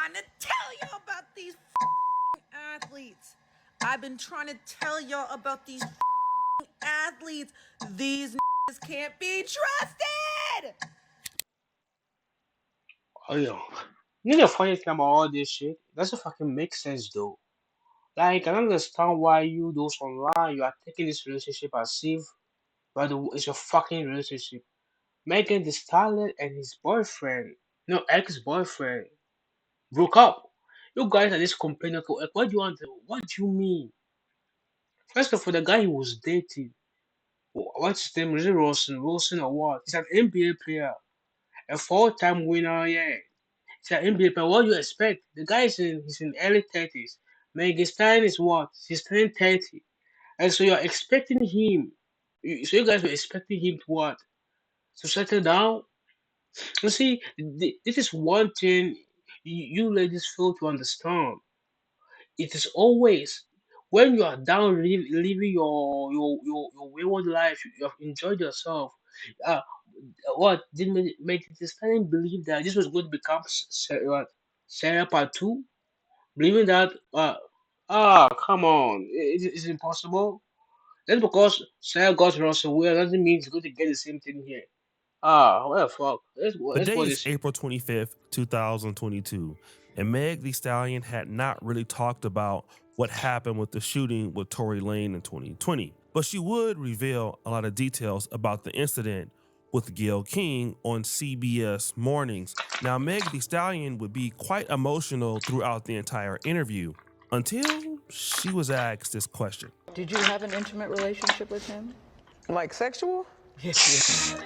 trying to tell y'all about these athletes. I've been trying to tell y'all about these athletes. These can't be trusted. Oh, yo. You know the funny thing about all this shit? It doesn't fucking make sense though. Like, I don't understand why you those online you are taking this relationship as if it's your fucking relationship. Megan the Stallion and his boyfriend, no ex-boyfriend, broke up. You guys are just complaining. Like, what do you want? What do you mean? First of all, the guy he was dating, what's his name? Is it Wilson? Wilson or what? He's an NBA player, a four-time winner. Yeah, he's an NBA player. What do you expect? The guy he's in early 30s. Megan Stallion is what? He's turning 30, and so you're expecting him. So you guys were expecting him to what? To settle down. You see, this is one thing you ladies fail to understand. It is always when you are down living your wayward life, you have enjoyed yourself. Uh, what did make the Stallion believe that this was going to become Sarah part two? Believing that, come on, it's impossible. Just because Sarah got Russell Wilson doesn't mean he's going to get the same thing here. What the fuck? The Let's day go is this. April 25th, 2022, and Meg Thee Stallion had not really talked about what happened with the shooting with Tory Lane in 2020, but she would reveal a lot of details about the incident with Gayle King on CBS Mornings. Now, Meg Thee Stallion would be quite emotional throughout the entire interview until she was asked this question. Did you have an intimate relationship with him? Like sexual? Yes.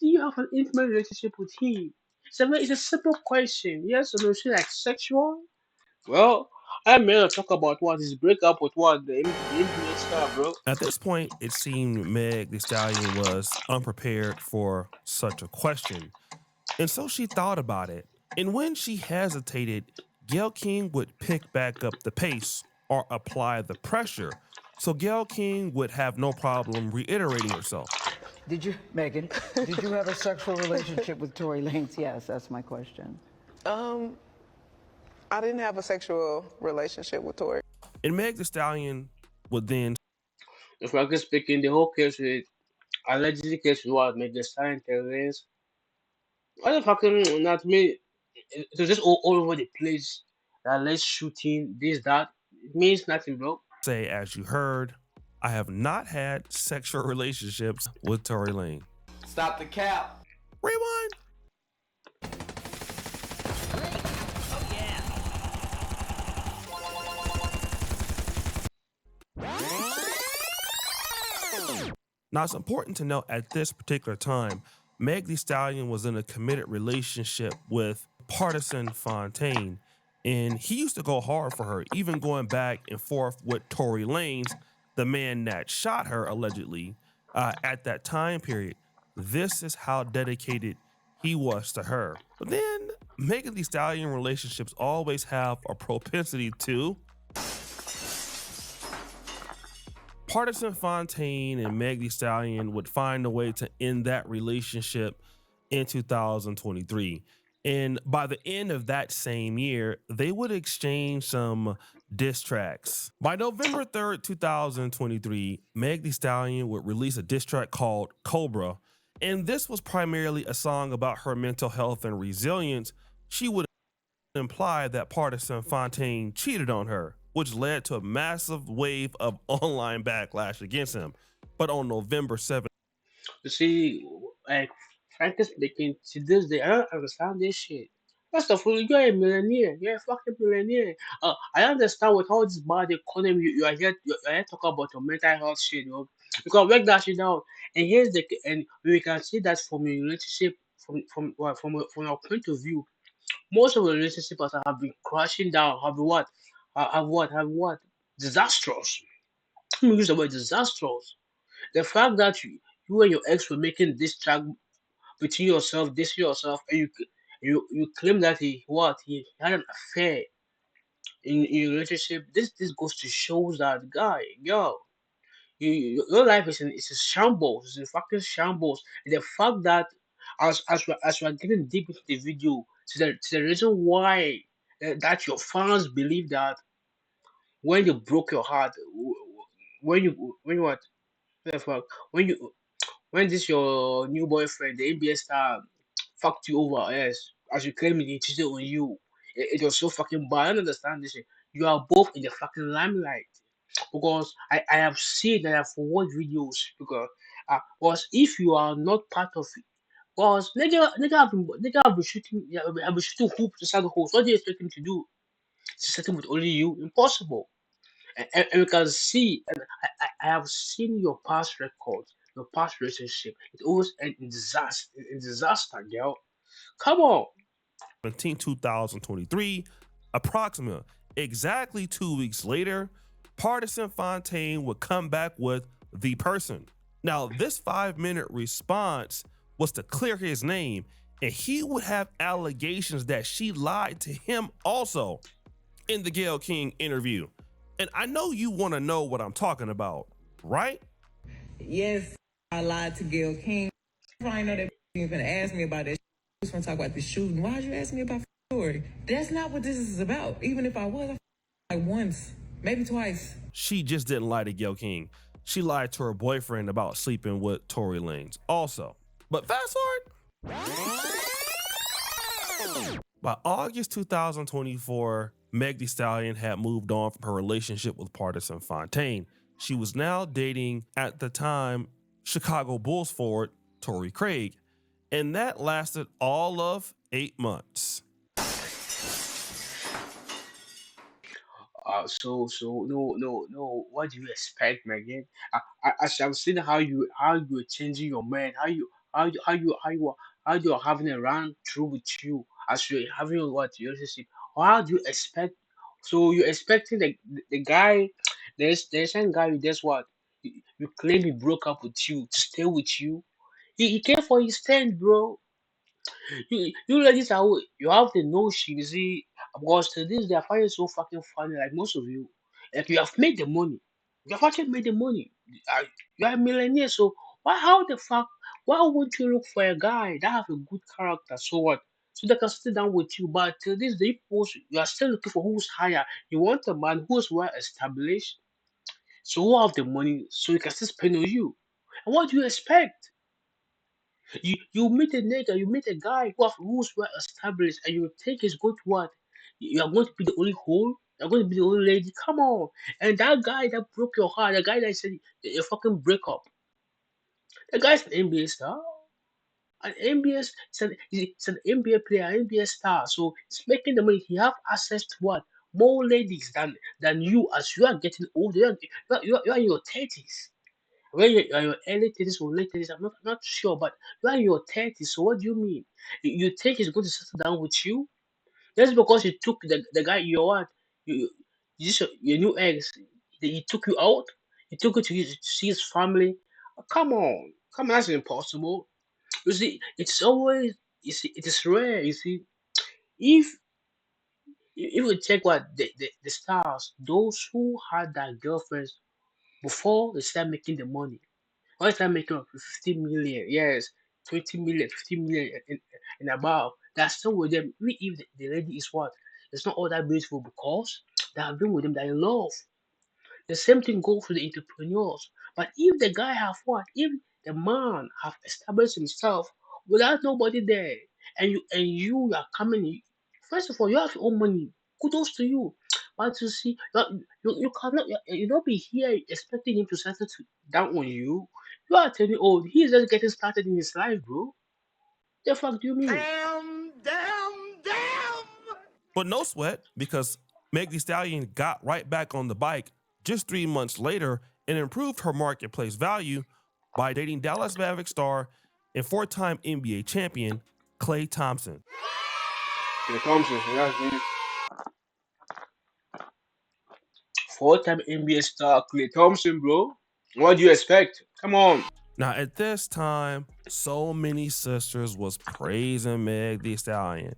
Do you have an intimate relationship with him? It's a simple question. Yes or no? Is it like sexual? Well, I'm here to talk about what his breakup with what the NBA star, bro. At this point, it seemed Meg Thee Stallion was unprepared for such a question. And so she thought about it. And when she hesitated, Gayle King would pick back up the pace or apply the pressure. So Gayle King would have no problem reiterating herself. Did you, Megan, did you have a sexual relationship with Tory Lanez? Yes, that's my question. I didn't have a sexual relationship with Tori. And Meg Thee Stallion would then If frankly speaking, the whole case with allegedly case with what made the sign terrorists. What the fucking not me? It was just all over the place. That let's shooting this that. It means nothing, bro. say, as you heard, I have not had sexual relationships with Tory Lane. Stop the cap. Rewind. Now, it's important to note at this particular time, Meg Thee Stallion was in a committed relationship with Partisan Fontaine, and he used to go hard for her, even going back and forth with Tory Lanez, the man that shot her allegedly at that time period. This is how dedicated he was to her. But then, Megan Thee Stallion relationships always have a propensity to Partisan Fontaine and Meg Thee Stallion would find a way to end that relationship in 2023. And by the end of that same year, they would exchange some diss tracks. By November 3rd, 2023, Meg Thee Stallion would release a diss track called Cobra. And this was primarily a song about her mental health and resilience. She would imply that Partisan Fontaine cheated on her, which led to a massive wave of online backlash against him. But on November 7th, You see, like frankly speaking, to this day, I don't understand this shit. First of all, you're a millionaire. You're a fucking millionaire. I understand with all this bad economy, you are here talking about your mental health shit, yo. You can work that shit down. And we can see that from a relationship, from our point of view, most of the relationships have been crashing down, have what, disastrous. Let me use the word disastrous. The fact that you and your ex were making this track between yourself, this yourself, and you claim that he had an affair in your relationship. This goes to show that guy, yo, your life is a shambles, it's a fucking shambles. The fact that as we're getting deep into the video, to the reason why that your fans believe that when you broke your heart, when you what the fuck, when you when this your new boyfriend, the NBA star, fucked you over, yes, as you claim he cheated on you, it was so fucking bad. I don't understand this shit. You are both in the fucking limelight because I have seen and I've watched videos because if you are not part of it, because nigga have been shooting, yeah, have been shooting hoops inside the holes. What do you expect him to do? To settle with only you? Impossible. And we can see, and I have seen your past records, your past relationship. It always ends in disaster, girl. Come on. 2023, approximately exactly 2 weeks later, Partisan Fontaine would come back with The Person. Now, this 5-minute response was to clear his name, and he would have allegations that she lied to him also in the Gayle King interview. And I know you want to know what I'm talking about, right? Yes, I lied to Gayle King. I know that you gonna ask me about that. You just want to talk about the shooting. Why'd you ask me about story? That's not what this is about. Even if I was, I like once, maybe twice. She just didn't lie to Gayle King. She lied to her boyfriend about sleeping with Tory Lanez also. But fast forward. By August 2024, Meg Thee Stallion had moved on from her relationship with Partisan Fontaine. She was now dating, at the time, Chicago Bulls forward Torrey Craig, and that lasted all of 8 months. So no. What do you expect, Megan? As I've seen how you are changing your mind, how you are having a run through with you as you're having what relationship. How do you expect? So you're expecting the guy, there's some guy who does what you claim he broke up with you to stay with you. He came for his stand, bro. You ladies are you have the notion, you see, because to this they are finding so fucking funny, like most of you. Like you have made the money. You have actually made the money. Uh, You are a millionaire, so how the fuck why won't you look for a guy that have a good character? So what? So they can sit down with you. But till this day post you are still looking for who's higher. You want a man who's well established, so who have the money so he can still spend on you. And what do you expect? You meet a nigga, you meet a guy who have rules well established, and you think he's going to what? You are going to be the only hole. You're going to be the only lady. Come on! And that guy that broke your heart, the guy that said you fucking break up, the guy's an NBA star. An NBA, it's an NBA player, NBA star. So he's making the money. He have access to what? More ladies than you as you are getting older. You are in your 30s. When you are in your early 30s or late 30s, I'm not sure, but you are in your 30s, so what do you mean? You think he's going to settle down with you? Just because you took the guy you what? You, you just, your new ex, he took you out? He took you to see his family? Come on. Come on, that's impossible. You see, it's always, you see, it is rare, you see. If if you check what the stars, those who had their girlfriends before they start making the money, why is that making up 50 million? Yes, 20 million, 50 million and above. That's still with them. Even if the lady is what? It's not all that beautiful because they have been with them that in love. The same thing goes for the entrepreneurs. But if the guy have what? If the man have established himself without nobody there, and you are coming, first of all, you have your own money. Kudos to you. But you see, you cannot you don't be here expecting him to settle down on you. You are telling me, oh, he's just getting started in his life, bro. The fuck do you mean? But no sweat, because Meg Thee Stallion got right back on the bike just 3 months later and improved her marketplace value by dating Dallas Mavericks star and 4-time NBA champion Klay Thompson. Klay Thompson, that's me. Four-time NBA star Klay Thompson, bro. What do you expect? Come on. Now, at this time, so many sisters was praising Meg Thee Stallion.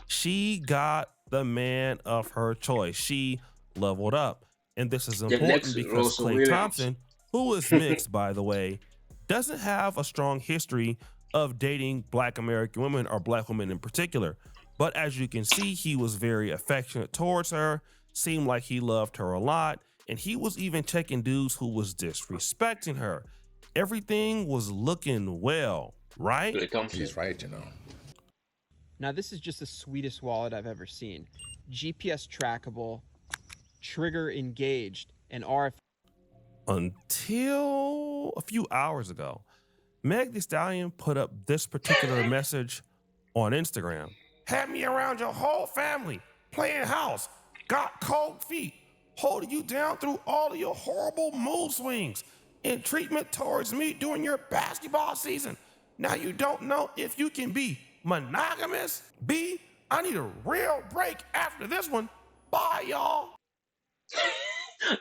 She got the man of her choice. She leveled up. And this is The important next because Russell Klay Williams. Thompson, who is mixed, by the way, doesn't have a strong history of dating Black American women or Black women in particular. But as you can see, he was very affectionate towards her, seemed like he loved her a lot, and he was even checking dudes who was disrespecting her. Everything was looking well, right? Klay Thompson. He's right, you know. Now, this is just the sweetest wallet I've ever seen. GPS trackable, trigger engaged, and RF. Until a few hours ago, Meg Thee Stallion put up this particular message on Instagram. Had me around your whole family, playing house, got cold feet, holding you down through all of your horrible mood swings, in treatment towards me during your basketball season. Now you don't know if you can be monogamous. B, I need a real break after this one. Bye, y'all.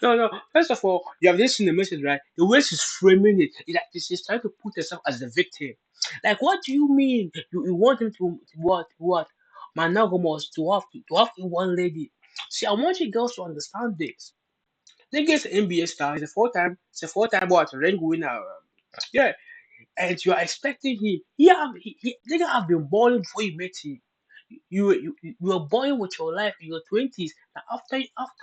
No. First of all, you have just seen the message, right? The way she's framing it is like she's trying to put herself as the victim. Like, what do you mean? You want him to what? Monogamous to have one lady. See, I want you girls to understand this. Nigga's NBA star is a four-time what rank winner. Yeah, and you are expecting him. Nigga have been balling before you met him. You were born with your life in your 20s. Now after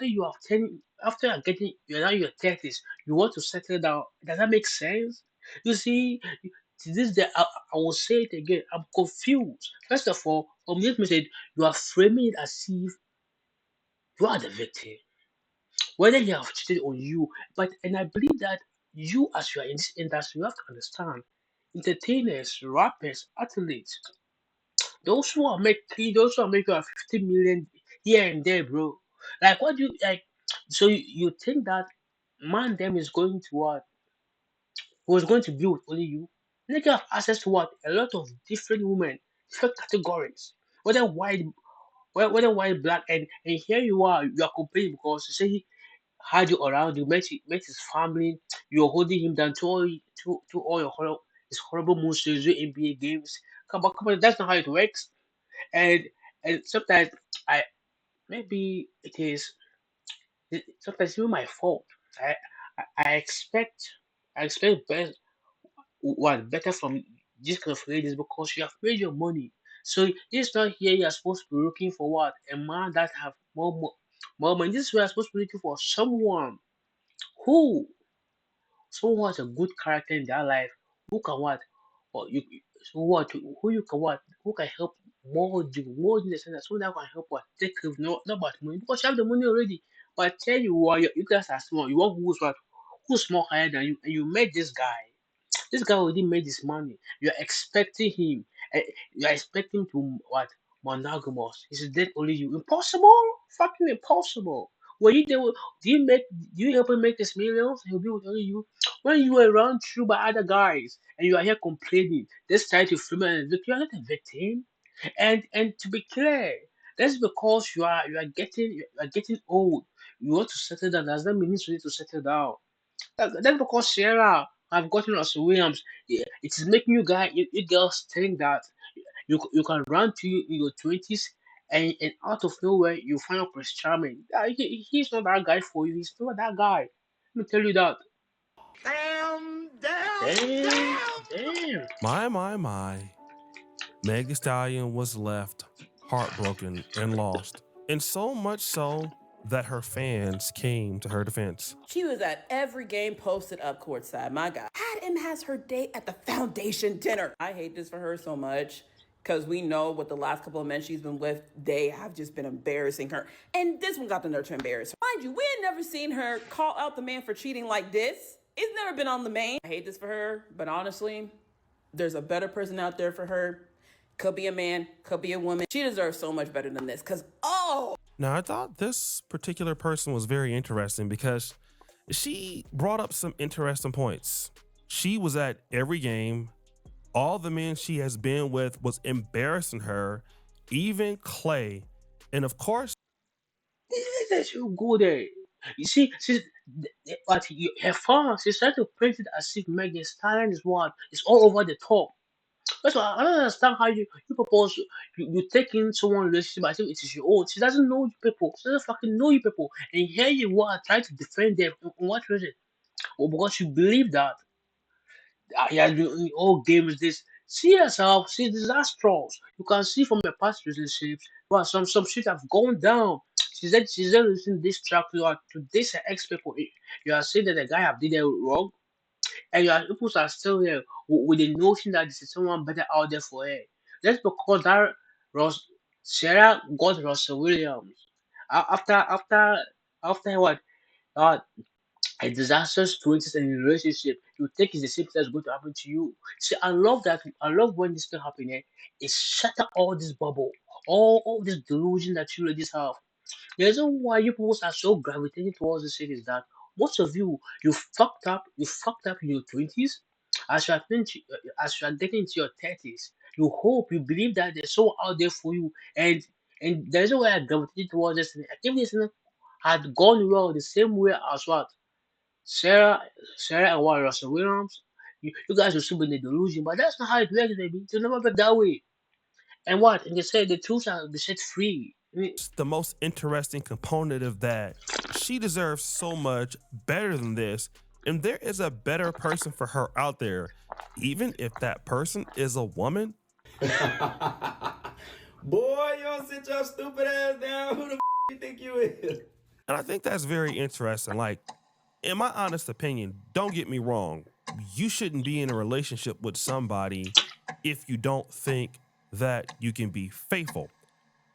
you have 10, after you're getting you're now in your 30s, you want to settle down. Does that make sense? You see, to this day I will say it again. I'm confused. First of all, from this message, you are framing it as if you are the victim. Whether he have cheated on you, and I believe that you as you are in this industry, you have to understand entertainers, rappers, athletes, those who are making 50 million here and there, bro. Like, what do you like? So you think that man them is going to what? Was going to be with only you? Nigga have access to what? A lot of different women, different categories, whether white, whether white, black, and here you are complaining because you say he had you around, you met his family, you're holding him down to all your his horrible mood swings, your NBA games. Come on, that's not how it works. And and sometimes I maybe sometimes it's even my fault. I I expect best what better from this kind of ladies because you have made your money. So this not here you're supposed to be looking for what a man that have more money. This is where you're supposed to be looking for who someone who has a good character in their life who can what or so what who you can what who can help more in the sense that someone that can help what take care of not about money because you have the money already. But I tell you what, you guys are small. You want who's more higher than you, and you met this guy. This guy already made his money. You're expecting him. You're expecting to what monogamous. Is that only you? Impossible. Fucking impossible. Were you there? Do you help him make his millions? He'll be with only you. When you were run through by other guys and you are here complaining, this try to frame and victim. You are not a victim. And to be clear, that's because you are getting old. You want to settle down. Does that mean you need to settle down? That's because Sierra have gotten Russell Williams. Yeah, it is making you girls think that you can run to you in your 20s and out of nowhere you find out Chris Charming. He's not that guy for you. He's not that guy. Let me tell you that. Damn, damn. My. Meg Thee Stallion was left heartbroken and lost. And so much so that her fans came to her defense. She was at every game posted up courtside. My God. Had him has her date at the foundation dinner. I hate this for her so much because we know what the last couple of men she's been with, they have just been embarrassing her. And this one got the nerve to embarrass her. Mind you, we had never seen her call out the man for cheating like this. It's never been on the main. I hate this for her, but honestly, there's a better person out there for her. Could be a man, could be a woman. She deserves so much better than this because, Now, I thought this particular person was very interesting because she brought up some interesting points. She was at every game. All the men she has been with was embarrassing her, even Klay. And of course, That you go there. You see, her fans, she's trying to paint it as if Megan Stallion is what? It's all over the top. That's why I don't understand how you propose you take in someone's relationship as if it is your own. She doesn't know you people. She doesn't fucking know you people. And here you are trying to defend them. On what reason? Well, because you believe that he has been in all games. This See yourself, see disastrous. You can see from your past relationships, well, some shit have gone down. She's then listening this track to this ex people. You are saying that the guy have did it wrong, and your people are still here with the notion that this is someone better out there for her. Just because that Ross Sarah got Russell Williams after what uh, a disastrous 20s in a relationship, you think it's the same thing that's going to happen to you. See, I love that. I love when this thing happen. It shatter all this bubble, all this delusion that you ladies have. The reason why you people are so gravitating towards this shit is that most of you fucked up in your 20s. As you are getting into your 30s, you hope, you believe that there's someone out there for you, and the reason why I gravitated towards this thing, if this thing had gone well the same way as what Sarah, Sarah and what Russell Williams, you guys will still be in the delusion, but that's not how it works, baby. It'll never be that way. And what? And they say the truth shall be set free. I mean, The most interesting component of that, she deserves so much better than this, and there is a better person for her out there, even if that person is a woman. Boy, y'all sit your stupid ass down. Who the you think you is? And I think that's very interesting. Like, in my honest opinion, don't get me wrong, you shouldn't be in a relationship with somebody if you don't think that you can be faithful.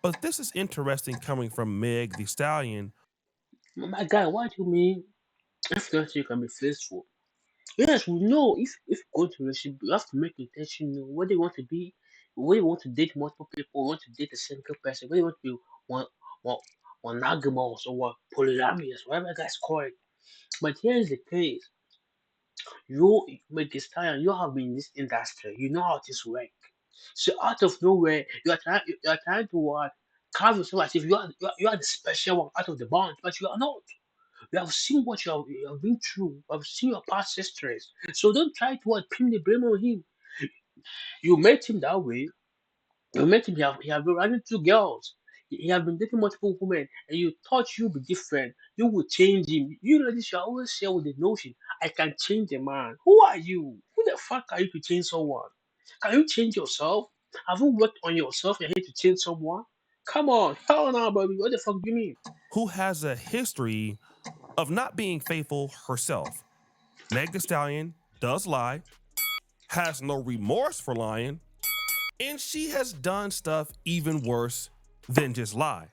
But this is interesting coming from Meg the Stallion. my guy, what do you mean? If not, you can be faithful. Yes, we know if you go to a relationship, you have to make intention, you know, whether you want to be, whether you want to date multiple people, want to date a single person, whether you want to be one, one, monogamous or what, polyamorous, whatever you guys call it. But here is the case. You make this time, you have been in this industry, you know how this works. So out of nowhere, you are trying to what carve yourself as if you are the special one out of the bunch, but you are not. You have seen what you have been through. You have seen your past histories. So don't try to what pin the blame on him. You met him that way. You met him. He have been running two girls. He have been dating multiple women, and you thought you'd be different. You would change him. You know this. You always share with the notion, I can change a man. Who are you? Who the fuck are you to change someone? Can you change yourself? Have you worked on yourself and here to change someone? Come on, hell no, baby. What the fuck do you mean? Who has a history of not being faithful herself. Meg the Stallion does lie, has no remorse for lying, and she has done stuff even worse than just lie.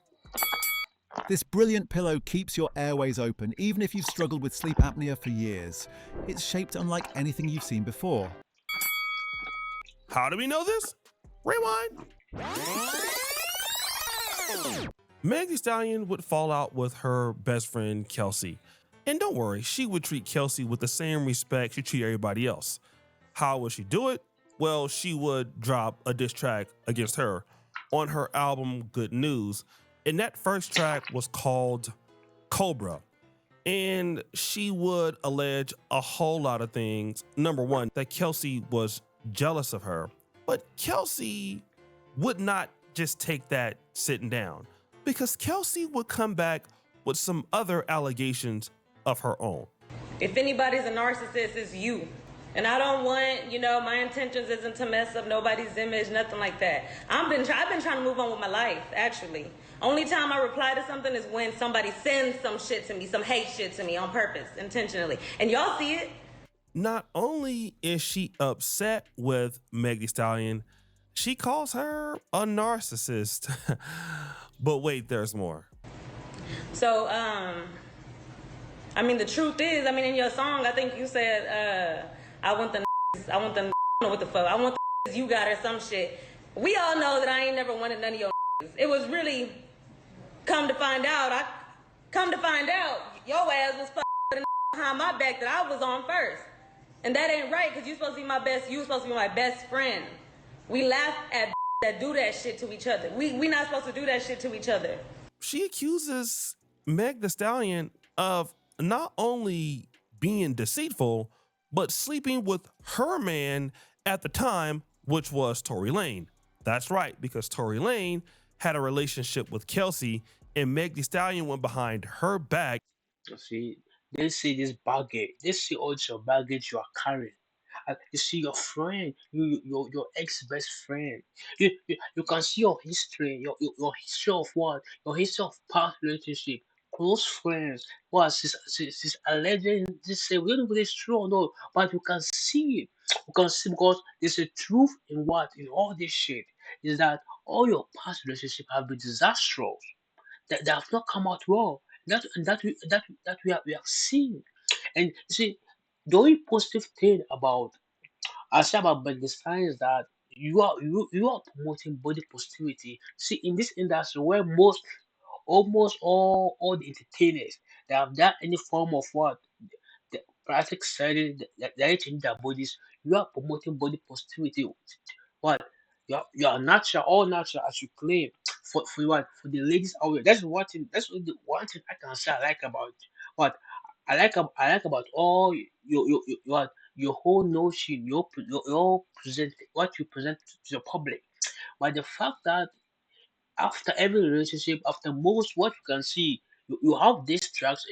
This brilliant pillow keeps your airways open even if you've struggled with sleep apnea for years. It's shaped unlike anything you've seen before. How do we know this? Rewind. Meg Thee Stallion would fall out with her best friend Kelsey. And don't worry, she would treat Kelsey with the same respect she treat everybody else. How would she do it? Well, she would drop a diss track against her on her album Good News. And that first track was called Cobra. And she would allege a whole lot of things. Number one, that Kelsey was jealous of her. But Kelsey would not just take that sitting down, because Kelsey would come back with some other allegations of her own. If anybody's a narcissist, it's you. And I don't want, my intentions isn't to mess up nobody's image, nothing like that. I've been trying to move on with my life, actually. Only time I reply to something is when somebody sends some shit to me, some hate shit to me on purpose, intentionally. And y'all see it. Not only is she upset with Meg Thee Stallion, she calls her a narcissist. But wait, there's more. So, the truth is, in your song, I think you said, I want them, what the fuck, I want the you got or some shit. We all know that I ain't never wanted none of your. It was really, come to find out, your ass was fucking behind my back that I was on first. And that ain't right, because you supposed to be my best friend. We laugh at that do that shit to each other. We not supposed to do that shit to each other. She accuses Meg Thee Stallion of not only being deceitful, but sleeping with her man at the time, which was Tory Lane. That's right, because Tory Lane had a relationship with Kelsey, and Meg Thee Stallion went behind her back. See, they see this baggage. They see all your baggage you are carrying. You see your friend, your ex best friend. You can see your history, your history of what, your history of past relationship, close friends. What she's alleging this say we don't know if it's true or not, but you can see it. You can see because there's a truth in what in all this shit is that all your past relationships have been disastrous. That they have not come out well. That we have seen. And you see, the only positive thing about I say about Pakistan is that you are promoting body positivity. See, in this industry where almost all the entertainers they have done any form of what the plastic surgery they change their bodies, you are promoting body positivity. What you are natural, all natural as you claim for what for the ladies out there. That's what the one thing I can say I like about what I like about all your whole notion, your present what you present to the public. But the fact that after every relationship, after most what you can see, you have these tracks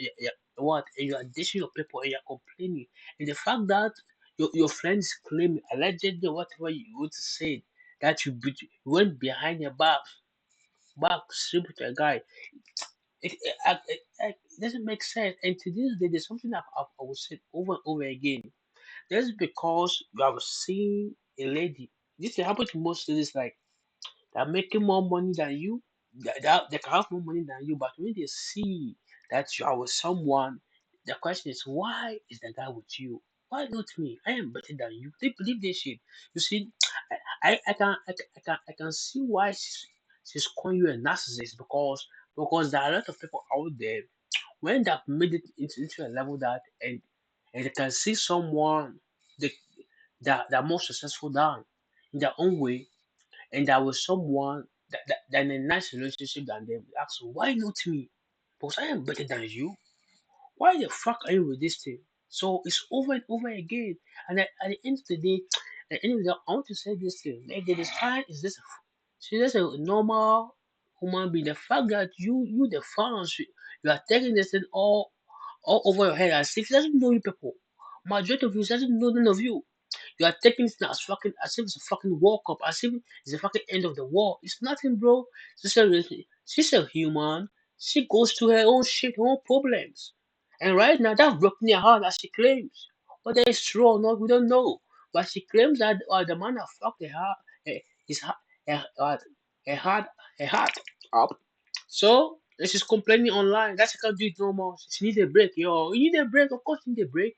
what and you are dishing your people and you're complaining. And the fact that your friends claim allegedly whatever you would say that you went behind your back to sleep with a guy. It doesn't make sense. And to this day, there's something I will say over and over again. Just because you have seen a lady, this can happen to most ladies like they're making more money than you, they can have more money than you, but when they see that you are with someone, the question is, why is the guy with you? Why not me? I am better than you. They believe this shit. You see, I can see why she's calling you a narcissist because there are a lot of people out there when they've made it into a level that and they can see someone they, that are more successful than in their own way and there was someone that in a nice relationship than them ask why not me? Because I am better than you. Why the fuck are you with this thing? So it's over and over again. And at the end of the day, at the end of the day, I want to say this thing. Like the time is this she's just a normal human being. The fact that you the fans you are taking this thing all over your head as if she doesn't know you people. Majority of you doesn't know none of you. You are taking it as fucking as if it's a fucking World Cup, as if it's the fucking end of the world. It's nothing, bro. She's a human. She goes through her own shit, her own problems. And right now, that's broken her heart as she claims. Whether it's true or not, we don't know. But she claims that the man that fucked her heart, his heart, her, her heart, her heart up. So and she's complaining online that she can't do it no more. She needs a break, yo. You need a break, of course you need a break.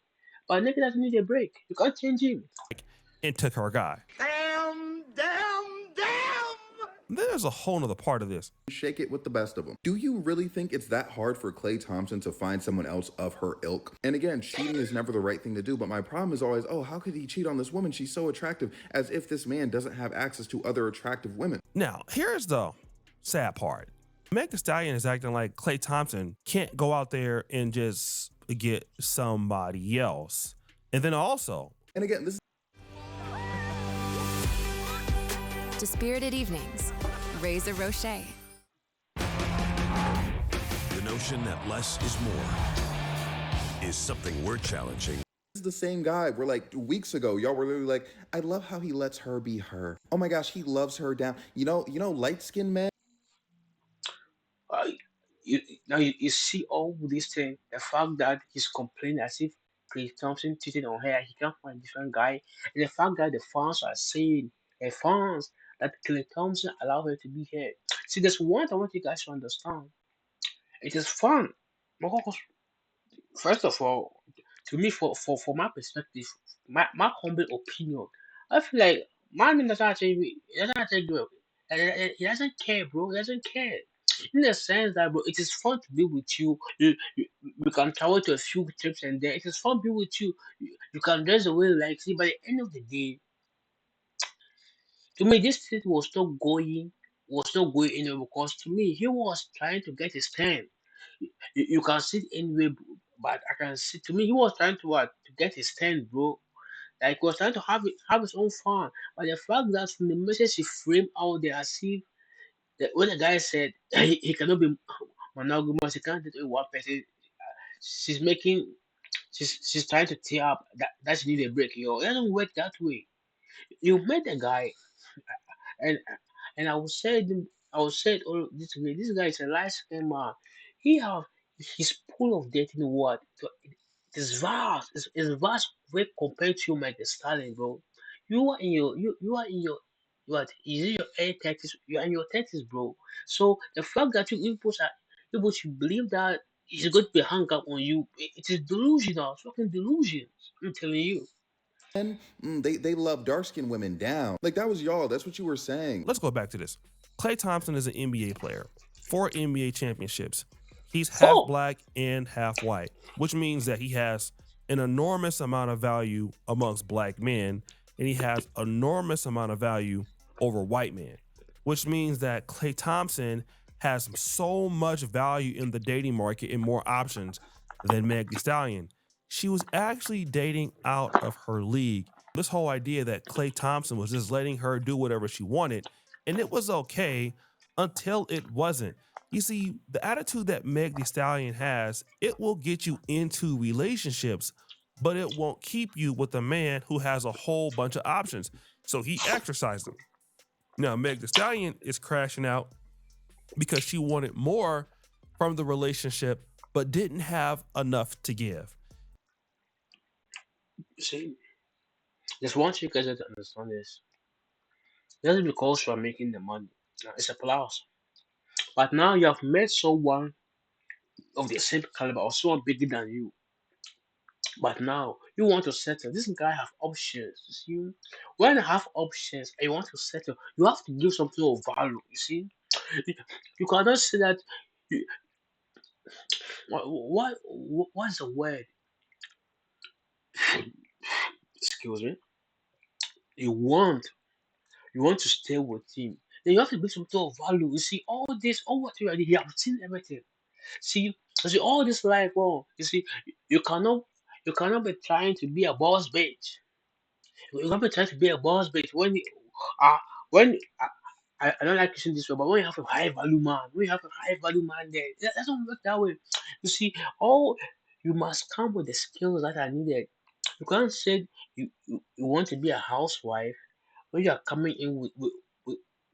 But nigga doesn't need a break. You can't change him. And took her guy. Damn! There's a whole nother part of this. Shake it with the best of them. Do you really think it's that hard for Klay Thompson to find someone else of her ilk? And again, cheating is never the right thing to do, but my problem is always, oh, how could he cheat on this woman? She's so attractive, as if this man doesn't have access to other attractive women. Now, here's the sad part. Meg Thee Stallion is acting like Klay Thompson can't go out there and just get somebody else. And then also, and again, this is Dispirited Evenings, Razor Rocher. The notion that less is more is something we're challenging. This is the same guy. We're like weeks ago, y'all were literally like, I love how he lets her be her. Oh my gosh, he loves her down. You know, light-skinned men. You see all these things. The fact that he's complaining as if Klay Thompson cheated on her, he can't find a different guy, and the fact that the fans are saying, the fans that Klay Thompson allowed her to be here. See, there's one I want you guys to understand. It is fun. Because first of all, to me, for my perspective, my humble opinion, I feel like man doesn't actually do it. He doesn't care, bro. He doesn't care. In the sense that, bro, it is fun to be with you. You can travel to a few trips and then it is fun to be with you. You can dress the way you like. See, by the end of the day, to me, this thing was not going anywhere because to me, he was trying to get his stand. You can see it anyway, but I can see to me he was trying to what to get his stand, bro. Like he was trying to have his own fun. But the fact that from the message he framed out there, as if when the guy said he cannot be monogamous, he can't date only one person. She's making she's trying to tear up that she need a break. Yo, it doesn't work that way. You met a guy, and and I will say it all this way. This guy is a light skinned man. He have he's full of dating what? It's vast. It's vast way compared to you, Mike the Stallion, bro. You are in your what is it your early 30s? You are in your 30s, bro. So the fact that you able to believe that he's going to be hung up on you, it is delusional. It's fucking delusions. I'm telling you. And they love dark skinned women down. Like that was y'all. That's what you were saying. Let's go back to this. Klay Thompson is an NBA player, 4 NBA championships. He's half Four. black and half white, which means that he has an enormous amount of value amongst black men, and he has enormous amount of value over white men, which means that Klay Thompson has so much value in the dating market and more options than Meg Thee Stallion. She was actually dating out of her league. This whole idea that Klay Thompson was just letting her do whatever she wanted, and it was okay until it wasn't. You see, the attitude that Meg Thee Stallion has, it will get you into relationships, but it won't keep you with a man who has a whole bunch of options. So he exercised them. Now, Meg Thee Stallion is crashing out because she wanted more from the relationship, but didn't have enough to give. See, there's one thing you guys have to understand is just because you are making the money, it's a plus. But now you have met someone of the same caliber or someone bigger than you. But now you want to settle. This guy have options. You see, when you have options and you want to settle, you have to give something of value. You see, you cannot say that. You, what's the word? Excuse me. You want you want to stay with him. Then you have to bring something of value. You see, all this, all what you already you have seen everything. See all this life. Oh, you see, you cannot you cannot be trying to be a boss bitch. You cannot be trying to be a boss bitch uh when I don't like using this word, but when you have a high value man, when you have a high value man there, that doesn't work that way. You see, all you must come with the skills that are needed. You can't say you want to be a housewife when you are coming in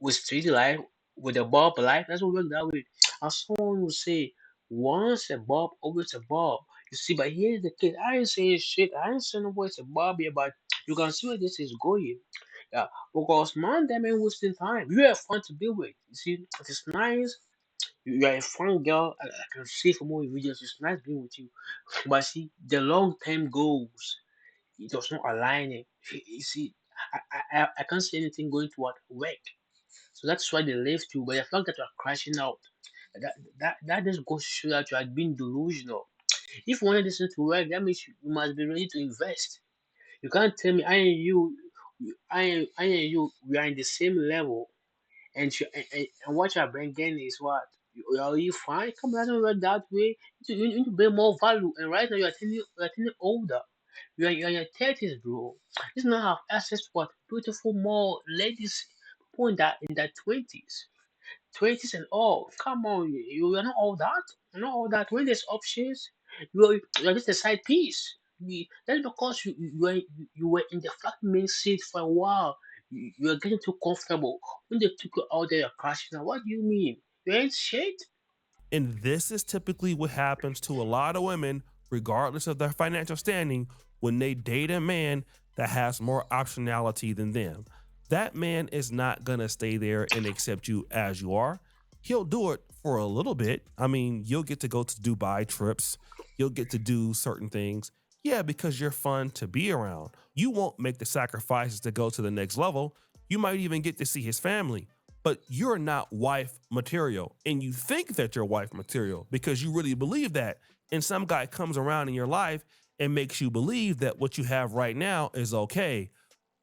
with street life, with a bob life. Doesn't work that way. As someone will say, once a bob, always a bob. You see, but here's the kid. I ain't saying shit. I ain't saying no it's a bob here, but you can see where this is going. Yeah, because man, them ain't wasting time. You are fun to be with. You see, it is nice. You are a fun girl. I can see from all your videos. It's nice being with you. But see, the long term goals, it does not align it. You see, I can't see anything going to work. So that's why they left you. But the fact that you are crashing out, that just goes to show that you are being delusional. If you wanted this thing to work, that means you must be ready to invest. You can't tell me I and you, we are in the same level, and what you're bringing is what? Are you fine? Come on, doesn't work that way. You need to bring more value, and right now you're turning older. You're in your 30s, bro. You not have access to what beautiful more ladies, people in that 20s and all. Come on, you are not all that. You're not all that. When there's options, you're just a side piece. That's because you were in the flat main seat for a while. You are getting too comfortable. When they took you out there, you're crashing out. What do you mean? You ain't shit. And this is typically what happens to a lot of women, regardless of their financial standing, when they date a man that has more optionality than them. That man is not gonna stay there and accept you as you are. He'll do it for a little bit. I mean, you'll get to go to Dubai trips. You'll get to do certain things. Yeah, because you're fun to be around. You won't make the sacrifices to go to the next level. You might even get to see his family, but you're not wife material. And you think that you're wife material because you really believe that. And some guy comes around in your life and makes you believe that what you have right now is okay.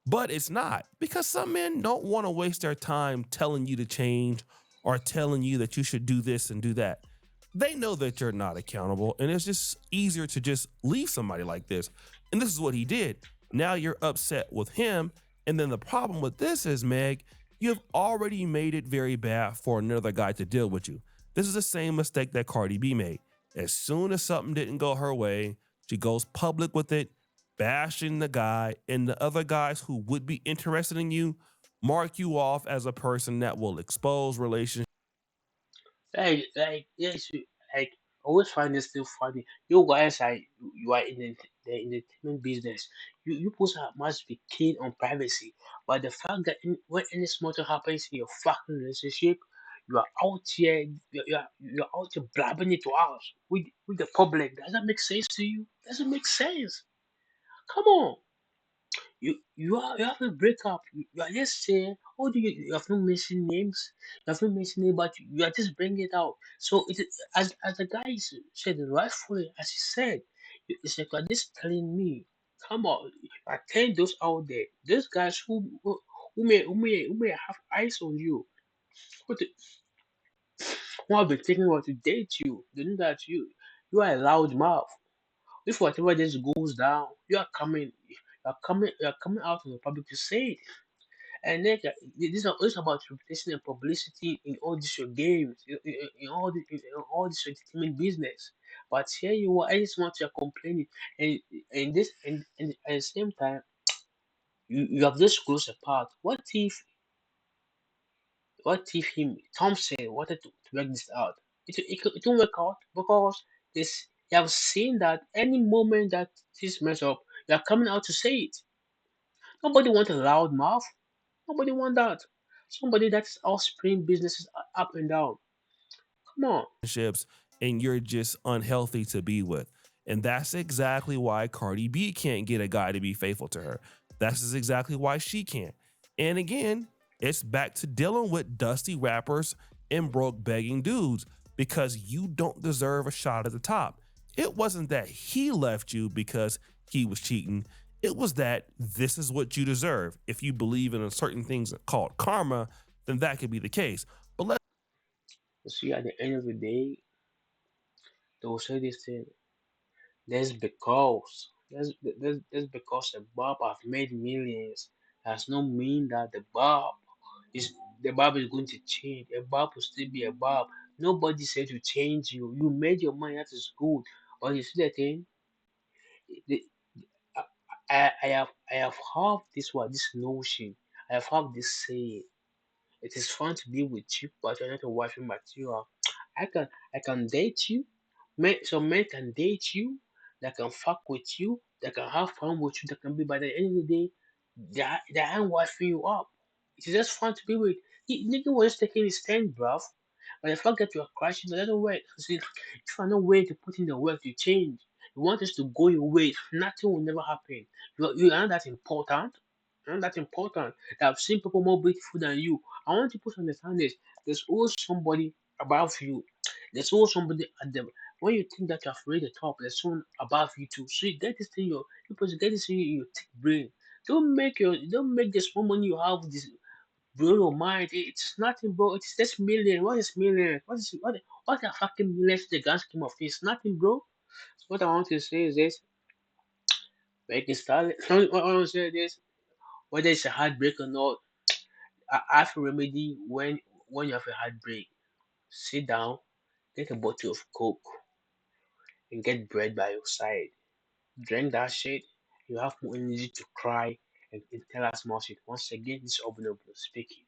But it's not, because some men don't want to waste their time telling you to change or telling you that you should do this and do that. They know that you're not accountable, and it's just easier to just leave somebody like this. And this is what he did. Now you're upset with him. And then the problem with this is, Meg, you've already made it very bad for another guy to deal with you. This is the same mistake that Cardi B made. As soon as something didn't go her way, She goes public with it, bashing the guy, and the other guys who would be interested in you mark you off as a person that will expose relationships. Yes, like, I always find this still funny. You guys are you are in the entertainment business. You people must be keen on privacy, but the fact that when any small thing happens in your fucking relationship, you are out here, you're out here blabbing it to us with the public. Does that make sense to you? Doesn't make sense. Come on. You have a breakup. You are just saying, oh, you have not mentioned names. You have not mentioned names, but you are just bringing it out. So as the guy said rightfully, as he said, it's like you are just telling me, come on, I tell those out there, those guys who may have eyes on you, who, the, who have been thinking about to date you, they know that you are a loud mouth. If whatever just goes down, you are coming out in the public to say it. And then this is about reputation and publicity in all these your games, in all this entertainment business. But here you are, I just want you complaining, and this and at the same time, you have this close apart. What if him Thompson wanted to work this out? It won't work out because this you have seen that any moment that this mess up, you are coming out to say it. Nobody wants a loud mouth. Nobody want that. Somebody that's all spraying businesses up and down. Come on. And you're just unhealthy to be with. And that's exactly why Cardi B can't get a guy to be faithful to her. That's exactly why she can't. And again, it's back to dealing with dusty rappers and broke begging dudes because you don't deserve a shot at the top. It wasn't that he left you because he was cheating. It was that this is what you deserve. If you believe in a certain things called karma, then that could be the case. But let's You see, at the end of the day, they will say this thing. That's because the Bob have made millions. Does not mean that the Bob is going to change. A Bob will still be a Bob. Nobody said to change you. You made your money. That is good. But you see the thing. The, I have have this notion. I have have this saying. It is fun to be with you, but you're not a wifey material. I can date you. Some men can date you, that can fuck with you, that can have fun with you, that can be by the end of the day, they ain't wifing you up. It's just fun to be with. Nigga was just taking his stand, bruv. But the fact that you are crashing, it doesn't work. See, if you're not willing to put in the work to change, you want us to go your way, nothing will never happen. You are not that important. You're not that important. I've seen people more beautiful than you. I want people to understand this. There's always somebody above you. There's always somebody at the when you think that you have reached the top, there's someone above you too. So you get this thing you get this thing in your thick brain. Don't make the small money you have this blow your mind. It's nothing, bro. It's just million. What is million? What are fucking millions to the grand scheme of things? Nothing, bro. So what I want to say is this: make it start. What I want to say is this: whether it's a heartbreak or not, I have a remedy when you have a heartbreak. Sit down, get a bottle of Coke, and get bread by your side. Drink that shit. You have more energy to cry and tell us more shit. Once again, this is Obino speaking.